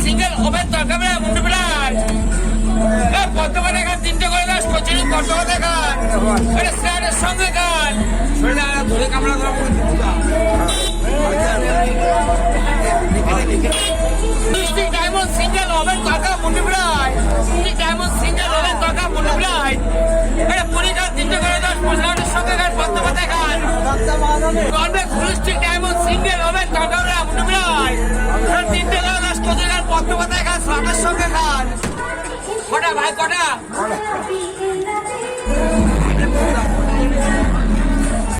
single oven দরকার মুন্ডু প্রায় বর্তমানে এখানে 3টে করে লাশ কচুরি বর্তমানে খান এটা স্যারের সঙ্গে খান ধরে কামড়া ডায়মন্ড সিঙ্গেল ওভেন দরকার মুন্ডু প্রায় ডায়মন্ড সিঙ্গেল ওভেন দরকার মুন্ডু প্রায় এটা পুরি খান 3টে করে লাশ স্যারের সঙ্গে খান বর্তমানে খান ডায়মন্ড সিঙ্গেল ওভেন দরকার মুন্ডু প্রায় 3টে করে লাশ কচুরি খান বর্তমানে খান স্যারের সঙ্গে খান কটা ভাই কটা